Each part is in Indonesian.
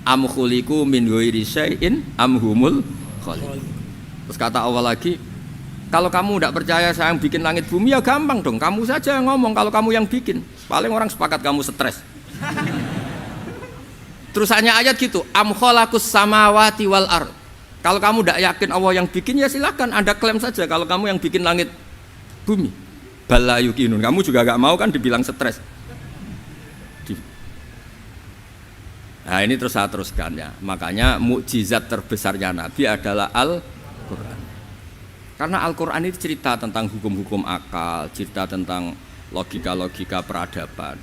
am khuliqu min ghairi syai'in am humul khaliq. Terus kata Allah lagi, kalau kamu tidak percaya saya yang bikin langit bumi ya gampang dong, kamu saja yang ngomong kalau kamu yang bikin. Paling orang sepakat kamu stres. Terus hanya ayat gitu, am khalaqus samawati wal ard. Kalau kamu tidak yakin Allah yang bikin ya silakan Anda klaim saja kalau kamu yang bikin langit bumi. Bala yuqinun. Kamu juga gak mau kan dibilang stres. Nah ini terus saya teruskan ya. Makanya mukjizat terbesarnya Nabi adalah Al-Quran. Karena Al-Quran itu cerita tentang hukum-hukum akal, cerita tentang logika-logika peradaban.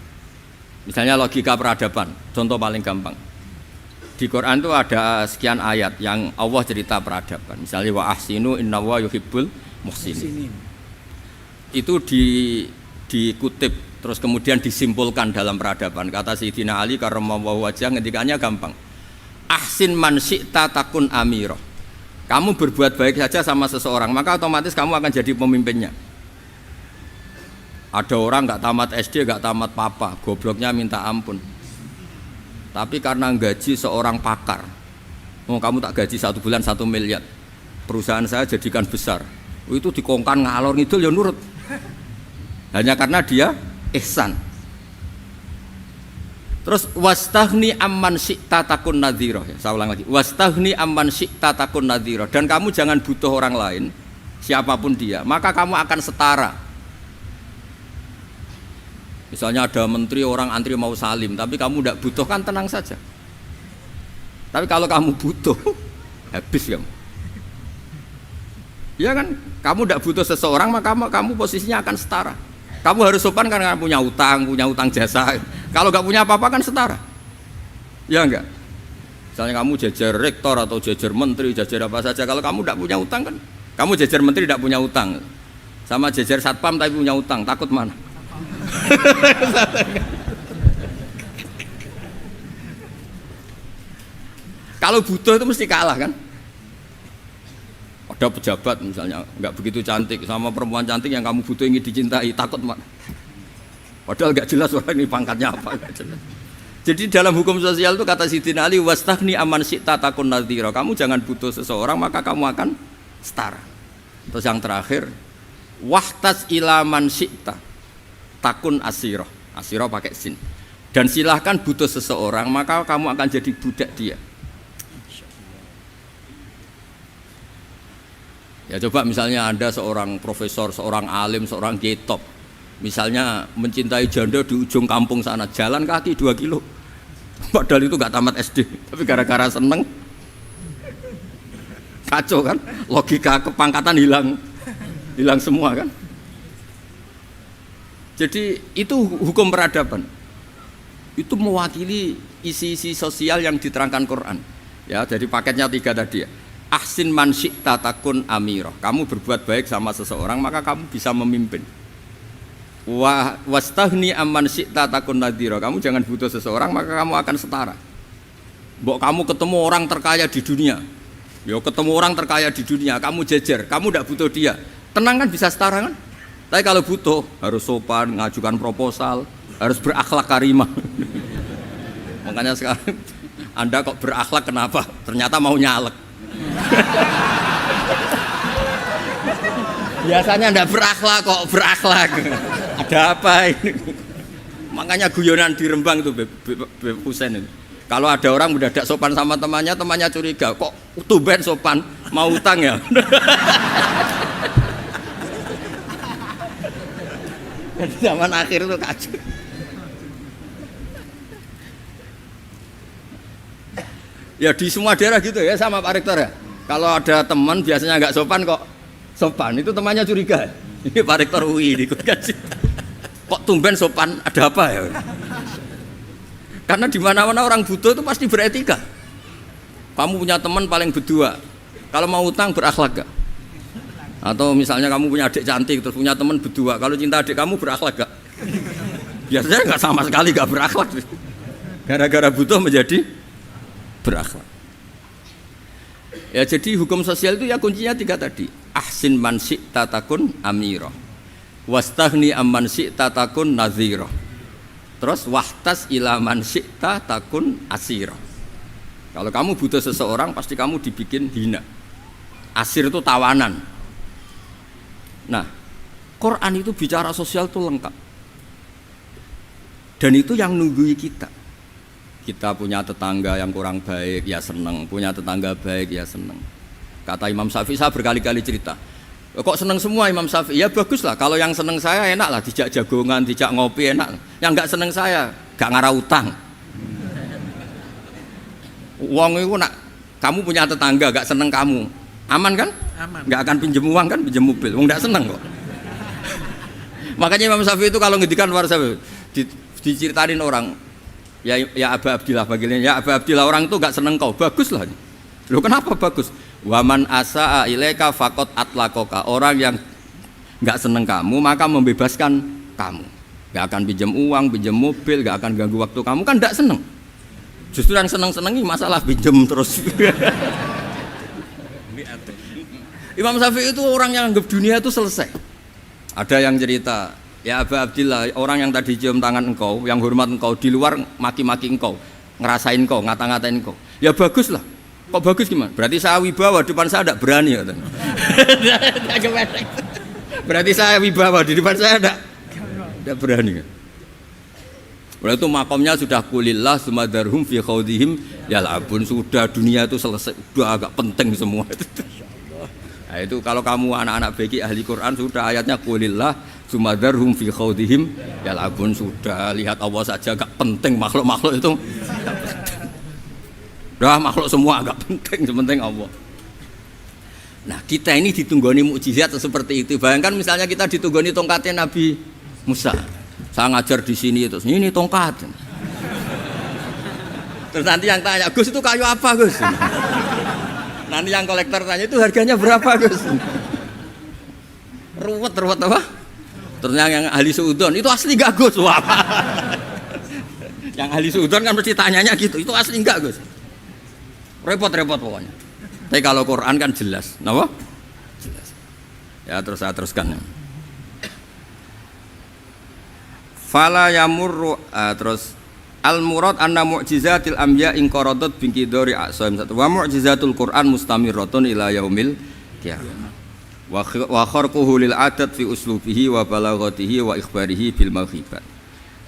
Misalnya logika peradaban, contoh paling gampang. Di Quran itu ada sekian ayat yang Allah cerita peradaban. Misalnya wa ahsinu innallaha yuhibbul muhsinin. Itu dikutip terus kemudian disimpulkan dalam peradaban. Kata Sayyidina Ali karramallahu wajhah ngendikannya gampang. Ahsin man syi'ta takun amira. Kamu berbuat baik saja sama seseorang, maka otomatis kamu akan jadi pemimpinnya. Ada orang nggak tamat SD, nggak tamat papa, gobloknya minta ampun. Tapi karena gaji seorang pakar, kamu tak gaji 1 bulan 1 miliar, perusahaan saya jadikan besar. Itu dikongkan ngalor ngidul ya nurut. Hanya karena dia ihsan. Terus wastaghni amman syi'ta takun nadhira. Saya ulang lagi. Wastaghni amman syi'ta takun nadhira. Dan kamu jangan butuh orang lain, siapapun dia, maka kamu akan setara. Misalnya ada menteri orang antri mau salim, tapi kamu tidak butuh kan tenang saja. Tapi kalau kamu butuh, habis kamu. Ya kan, kamu tidak butuh seseorang maka kamu posisinya akan setara. Kamu harus sopan karena punya utang jasa. Kalau nggak punya apa-apa kan setara. Ya enggak. Misalnya kamu jajar rektor atau jajar menteri, jajar apa saja. Kalau kamu tidak punya utang kan, kamu jajar menteri tidak punya utang, sama jajar satpam tapi punya utang, takut mana? Kalau butuh itu mesti kalah kan? Ada pejabat misalnya nggak begitu cantik sama perempuan cantik yang kamu butuh ingin dicintai, takut mak. Padahal nggak jelas orang ini pangkatnya apa. Jadi dalam hukum sosial itu kata Sayyidina Ali wastaghni amman syi'ta takun nadhira. Kamu jangan butuh seseorang maka kamu akan setara. Terus yang terakhir wahtas ila man syi'ta takun asirah. Asirah pakai sin. Dan silahkan butuh seseorang maka kamu akan jadi budak dia. Ya coba misalnya Anda seorang profesor, seorang alim, seorang kiai top, misalnya mencintai janda di ujung kampung sana, jalan kaki 2 kilo, padahal itu gak tamat SD, tapi gara-gara seneng, kacau kan, logika kepangkatan hilang semua kan. Jadi itu hukum peradaban, itu mewakili isi-isi sosial yang diterangkan Quran. Ya, jadi paketnya 3 tadi ya. Ahsin man syi'ta takun amirah. Kamu berbuat baik sama seseorang maka kamu bisa memimpin. Wastaghni amman syi'ta takun nadhira. Kamu jangan butuh seseorang maka kamu akan setara. Mbok kamu ketemu orang terkaya di dunia. Ya ketemu orang terkaya di dunia, kamu jejer, kamu tidak butuh dia. Tenang kan bisa setara kan? Tapi kalau butuh harus sopan, ngajukan proposal, harus berakhlak karimah. Makanya sekarang Anda kok berakhlak kenapa? Ternyata mau nyalek. Biasanya ndak berakhlak kok berakhlak. Ada apa ini? Makanya guyonan di Rembang itu Beb Husain itu. Kalau ada orang mendadak sopan sama temannya curiga, kok tumben sopan, mau utang ya? Zaman akhir itu kacau. Ya di semua daerah gitu ya sama Pak Rektor ya. Kalau ada teman biasanya nggak sopan kok sopan, itu temannya curiga. Ini Pak Rektor UI ini kok tumben sopan, ada apa ya? Karena di mana-mana orang butuh itu pasti beretika. Kamu punya teman paling berdua, kalau mau utang berakhlak gak? Atau misalnya kamu punya adik cantik terus punya teman berdua, kalau cinta adik kamu berakhlak gak? Biasanya nggak sama sekali nggak berakhlak. Gara-gara butuh menjadi berakhlak. Ya jadi hukum sosial itu ya kuncinya 3 tadi. Ahsin man syi'ta takun amira. Wastaghni amman syi'ta takun nadhira. Terus wahtas ila man syi'ta takun asira. Kalau kamu butuh seseorang, pasti kamu dibikin hina. Asir itu tawanan. Nah, Quran itu bicara sosial itu lengkap. Dan itu yang nunggui kita. Kita punya tetangga yang kurang baik, ya seneng. Punya tetangga baik, ya seneng. Kata Imam Syafi'i, saya berkali-kali cerita. Kok seneng semua Imam Syafi'i? Ya bagus lah. Kalau yang seneng saya enak lah. Dijak jagongan, dijak ngopi enak. Yang nggak seneng saya, gak ngarah utang. Uang itu nak, kamu punya tetangga gak seneng kamu, aman kan? Aman. Gak akan pinjem uang kan, pinjem mobil. Wong gak seneng kok. Makanya Imam Syafi'i itu kalau ngedikan luar Syafi'i, diceritain orang, ya Aba Abdillah bagiannya, ya Aba Abdillah orang itu gak seneng kau, bagus lah. Loh kenapa bagus? Waman asa'a ilaika faqad atlaqaka. Orang yang gak seneng kamu maka membebaskan kamu. Gak akan pinjem uang, pinjem mobil, gak akan ganggu waktu kamu, kan gak seneng. Justru yang seneng-senengi masalah pinjem terus. Imam Syafi'i itu orang yang anggap dunia itu selesai. Ada yang cerita, ya Aba Abdillah, orang yang tadi cium tangan engkau, yang hormat engkau, di luar maki-maki engkau, ngerasain engkau, ngata-ngatain engkau. Ya bagus lah. Kok bagus gimana? Berarti saya wibawa, depan saya tidak berani. Berarti saya wibawa, di depan saya tidak berani. Oleh itu makomnya sudah kulillah sumadarhum fi khawdihim yal'abun, sudah dunia itu selesai, sudah agak penting semua. Nah, itu kalau kamu anak-anak beki ahli Quran sudah ayatnya kulillah sumadarhum fi khawdihim yal'abun, sudah lihat Allah saja agak penting, makhluk-makhluk itu udah makhluk semua agak penting, sepenting Allah. Nah kita ini ditunggoni mukjizat seperti itu. Bayangkan misalnya kita ditunggoni tongkatnya Nabi Musa. Saya ngajar di sini terus ini tongkat. Terus nanti yang tanya, Gus itu kayu apa Gus? Nanti yang kolektor tanya itu harganya berapa Gus? Ruwet apa? Terus yang ahli suudon itu asli gak Gus? Wah. Yang ahli suudon kan mesti tanyanya gitu, itu asli enggak Gus? Repot-repot pokoknya. Tapi kalau Quran kan jelas, kenapa? Jelas. Ya terus saya teruskan. Fala yamurru terus al murad anna mu'jizatil anbiya in qaradat binqidari aqsam satu wa mu'jizatul Quran mustamirratun ila yaumil qiyamah wa kharquhu lil adat fi uslubihi wa balaghatihi wa ikhbarihi bil maghibat.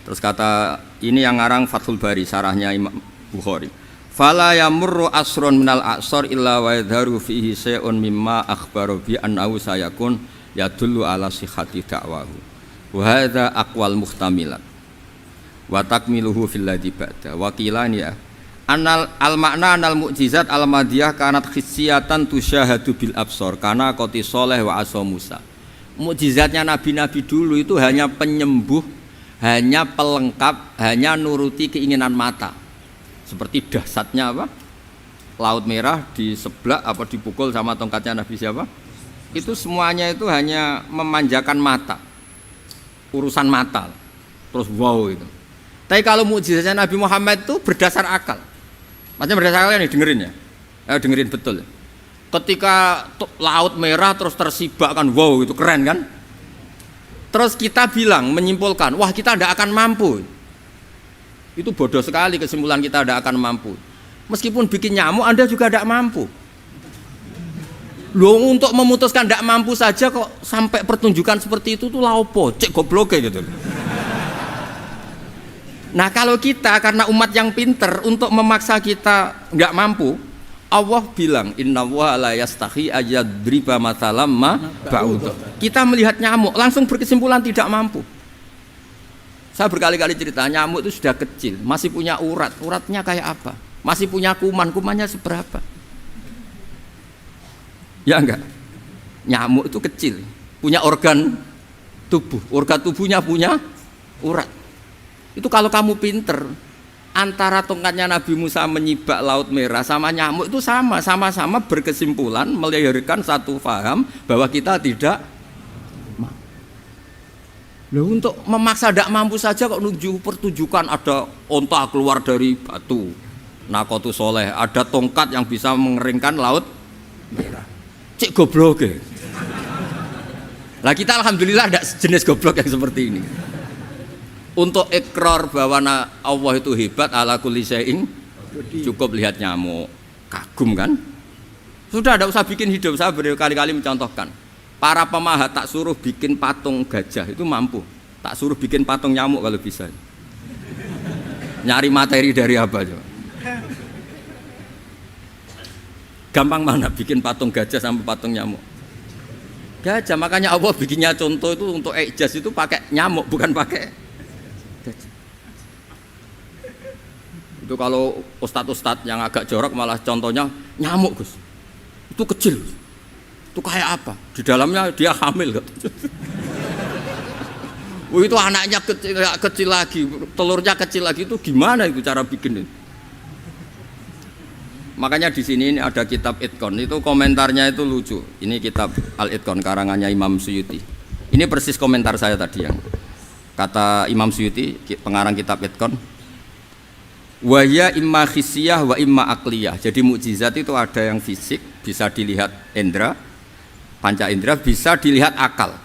Terus kata ini yang ngarang Fathul Bari sarahnya Imam Bukhari. Fala yamurru asrun minal aqsar illa wa yadharu fihi shay'un mimma akhbaru bi annahu sayakun yadullu ala sihhati da'wahu. Wa hadza aqwal muhtamilat wa takmiluhu fil ladzi ba'da wa qilani ya anal al makna anal mukjizat al madiyah kanat khissiyatan tusyahadu bil absar kana qati sholeh wa asa Musa. Mukjizatnya nabi-nabi dulu itu hanya penyembuh, hanya pelengkap, hanya nuruti keinginan mata. Seperti dahsyatnya apa? Laut Merah di sebelah apa dipukul sama tongkatnya Nabi siapa? Itu semuanya itu hanya memanjakan mata. Urusan mata, terus wow itu. Tapi kalau mukjizatnya Nabi Muhammad itu berdasar akal. Maksudnya berdasar akal nih dengerin ya, dengerin betul. Ketika Laut Merah terus tersibak kan, wow itu keren kan. Terus kita bilang menyimpulkan, wah kita tidak akan mampu. Itu bodoh sekali kesimpulan kita tidak akan mampu. Meskipun bikin nyamuk Anda juga tidak mampu. Loh untuk memutuskan tidak mampu saja kok sampai pertunjukan seperti itu tuh laopo, cek goblok gitu. Nah kalau kita karena umat yang pinter untuk memaksa kita nggak mampu, Allah bilang innallaha la yastahi ayadriba mathalam ma ba'ud. Kita melihat nyamuk langsung berkesimpulan tidak mampu. Saya berkali-kali cerita nyamuk itu sudah kecil, masih punya urat, uratnya kayak apa? Masih punya kuman, kumannya seberapa? Ya enggak, nyamuk itu kecil, punya organ tubuh, organ tubuhnya punya urat. Itu kalau kamu pinter, antara tongkatnya Nabi Musa menyibak Laut Merah sama nyamuk itu sama-sama berkesimpulan melahirkan satu faham bahwa kita tidak mampu. Loh untuk memaksa tidak mampu saja kok nunjuk pertunjukan ada onta keluar dari batu, Naqatu Sholeh, ada tongkat yang bisa mengeringkan Laut Merah. Cek goblok ya. Lah kita alhamdulillah ada jenis goblok yang seperti ini. Untuk ikrar bahwa Allah itu hebat ala kulli syai'in Cukup lihat nyamuk, kagum kan? Sudah tidak usah bikin hidup. Saya berkali-kali mencontohkan. Para pemahat tak suruh bikin patung gajah itu mampu. Tak suruh bikin patung nyamuk kalau bisa. Nyari materi dari apa coba? Gampang mana bikin patung gajah sampai patung nyamuk? Gajah, makanya Allah bikinnya contoh itu untuk ijaz itu pakai nyamuk bukan pakai gajah. Itu kalau ustadz-ustadz yang agak jorok malah contohnya nyamuk Gus. Itu kecil. Itu kayak apa? Di dalamnya dia hamil kan. Itu anaknya kecil lagi, telurnya kecil lagi, itu gimana itu cara bikin itu? Makanya di sini ini ada kitab Itqon, itu komentarnya itu lucu. Ini kitab Al-Itqon karangannya Imam Suyuti. Ini persis komentar saya tadi yang kata Imam Suyuti, pengarang kitab Itqon. Wa ya imma khissiyah wa imma akliyah. Jadi mukjizat itu ada yang fisik, bisa dilihat indra, panca indra, bisa dilihat akal.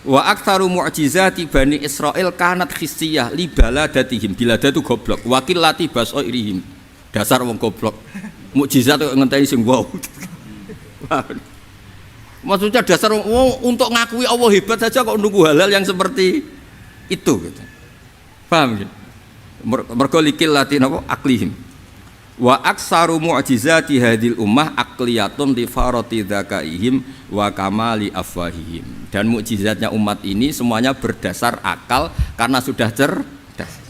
Wa aktsaru mu'jizati Bani Israil kanat khissiyah li baladatihim. Bilada itu goblok, wakil lati basoirihim. Dasar wong goblok. Mukjizat kok ngenteni sing wow. Maksudnya dasar untuk ngakui Allah hebat saja kok nunggu hal-hal yang seperti itu gitu. Paham gitu? Mergo likil lati napa aklihim. Wa aksaru mu'jizati hadil ummah akliyatun li farati dzakaihim wa kamali afwahihim. Dan mukjizatnya umat ini semuanya berdasar akal karena sudah cerdas.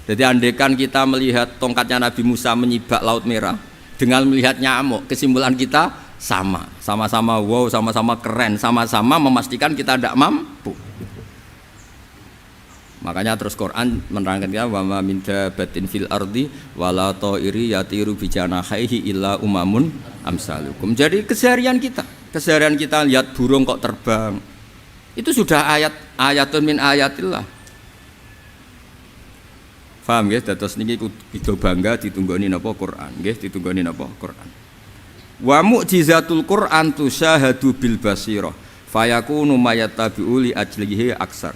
Jadi andaikan kita melihat tongkatnya Nabi Musa menyibak Laut Merah dengan melihat nyamuk, kesimpulan kita sama-sama wow, sama-sama keren, sama-sama memastikan kita tidak mampu. Makanya terus Quran menerangkan kita wa ma min dabatin fil ardi wala ta'iri yatiru bi janahihi illa umamun amsalukum. Jadi keseharian kita lihat burung kok terbang. Itu sudah ayatun min ayatillah. Paham nggih? Dados niki kudu bangga ditunggoni napa Quran, nggih ditunggoni napa Quran. Wa mu'jizatul Quran tusyahadu bil basirah fayakunu mayatabi'u li ajlihi aksar.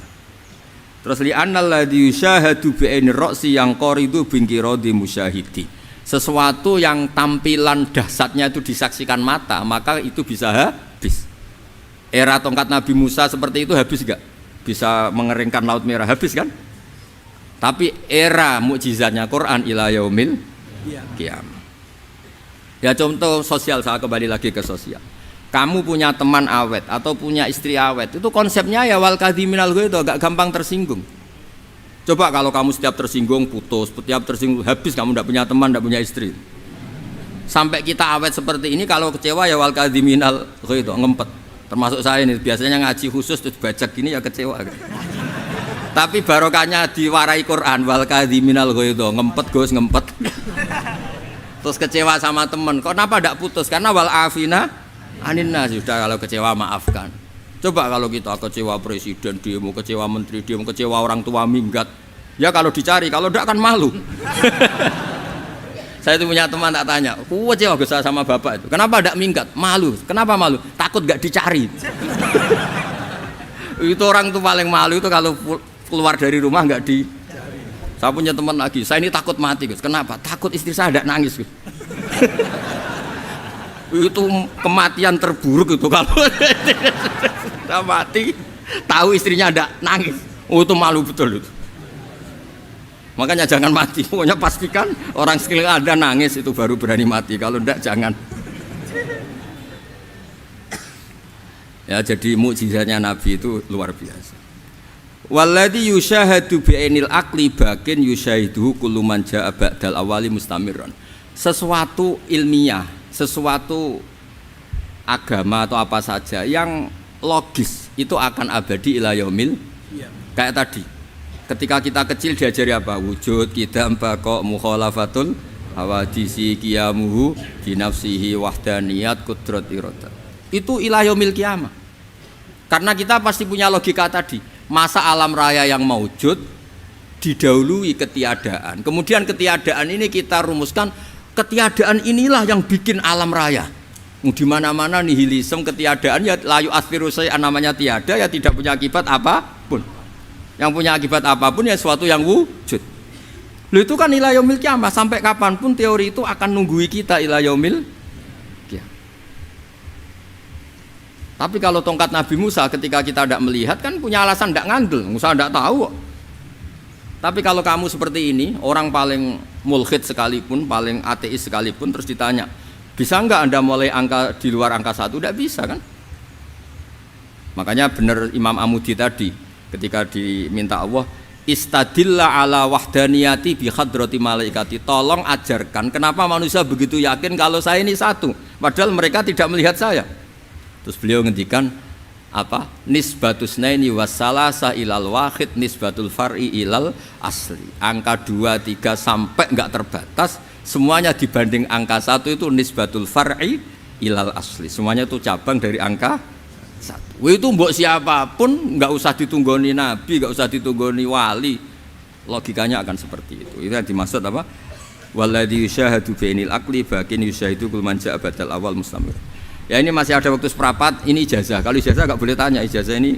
Terus li annal ladzi yusyahadu bi ainir ra'si yang qaridu bingkiradi musyahidi. Sesuatu yang tampilan dahsyatnya itu disaksikan mata, maka itu bisa habis. Era tongkat Nabi Musa seperti itu habis enggak? Bisa mengeringkan Laut Merah, habis kan? Tapi era mukjizatnya Quran ila yaumil qiyamah. Ya contoh sosial, saya kembali lagi ke sosial. Kamu punya teman awet atau punya istri awet, itu konsepnya ya wal kadhiminal ghaidh, agak gampang tersinggung. Coba kalau kamu setiap tersinggung putus, setiap tersinggung habis, kamu tidak punya teman, tidak punya istri. Sampai kita awet seperti ini, kalau kecewa ya wal kadhiminal ghaidh, ngempet. Termasuk saya ini biasanya ngaji khusus terus bajak gini ya kecewa. Tapi barokahnya diwarai Quran wal kadhiminal ghaidh, ngempet Gus, ngempet. Terus kecewa sama teman, kenapa tidak putus? Karena wal afina aninna, sudah kalau kecewa maafkan. Coba kalau kita kecewa presiden demo, kecewa menteri demo, kecewa orang tua minggat, ya kalau dicari, kalau tidak kan malu. Saya itu punya teman tak tanya, kecewa Gus sama bapak itu, kenapa tidak minggat? Malu. Kenapa malu? Takut gak dicari. Itu orang tuh paling malu itu kalau keluar dari rumah nggak di. Saya punya teman lagi, saya ini takut mati Gus. Kenapa? Takut istri saya tidak nangis Gus. Itu kematian terburuk itu kalau sudah mati tahu istrinya ada nangis, itu malu betul itu. Makanya jangan mati, pokoknya pastikan orang sekeliling ada nangis itu baru berani mati, kalau enggak jangan. Ya jadi mukjizatnya Nabi itu luar biasa. Walladzi yusyahadu bi'ainil aqli bakin yusyahidu kullu man jaa ba'dal awali mustamirran. Sesuatu ilmiah, sesuatu agama atau apa saja yang logis itu akan abadi ila yaumil. Kayak tadi ketika kita kecil diajari apa? Wujud, qidam, baqa, mukhalafatul hawadisi, qiyamuhu binafsihi, wahdaniyat, qudrat, iradah. Itu ila yaumil qiyamah. Karena kita pasti punya logika tadi, masa alam raya yang maujud didahului ketiadaan. Kemudian ketiadaan ini kita rumuskan, ketiadaan inilah yang bikin alam raya. Di mana-mana nihilisme, ketiadaan ya layu asfiru say'an, namanya tiada ya tidak punya akibat apapun. Yang punya akibat apapun ya sesuatu yang wujud. Lho itu kan ila yaumil kiamah, sampai kapanpun teori itu akan nunggui kita ila yaumil kiamah. Tapi kalau tongkat Nabi Musa ketika kita tidak melihat kan punya alasan tidak ngandel, Musa tidak tahu kok. Tapi kalau kamu seperti ini, orang paling mulhid sekalipun, paling ateis sekalipun, terus ditanya, bisa enggak Anda mulai angka di luar angka 1? Tidak bisa kan? Makanya benar Imam Amudi tadi ketika diminta Allah, istadilla ala wahdaniyati bi hadrati malaikati, tolong ajarkan kenapa manusia begitu yakin kalau saya ini satu padahal mereka tidak melihat saya. Terus beliau ngendikan apa? Nisbatus naini wassalasa ilal wahid nisbatul far'i ilal asli. Angka 2, 3 sampai enggak terbatas, semuanya dibanding angka 1 itu nisbatul far'i ilal asli. Semuanya itu cabang dari angka 1. Itu mbok siapapun enggak usah ditunggoni nabi, enggak usah ditunggoni wali. Logikanya akan seperti itu. Itu yang dimaksud apa? Walladzi yusyahadu bainil aqli bakin yusyahidu kul man ja'a badal awal mustamir. Ya ini masih ada waktu seperempat, ini ijazah. Kalau ijazah enggak boleh tanya, ijazah ini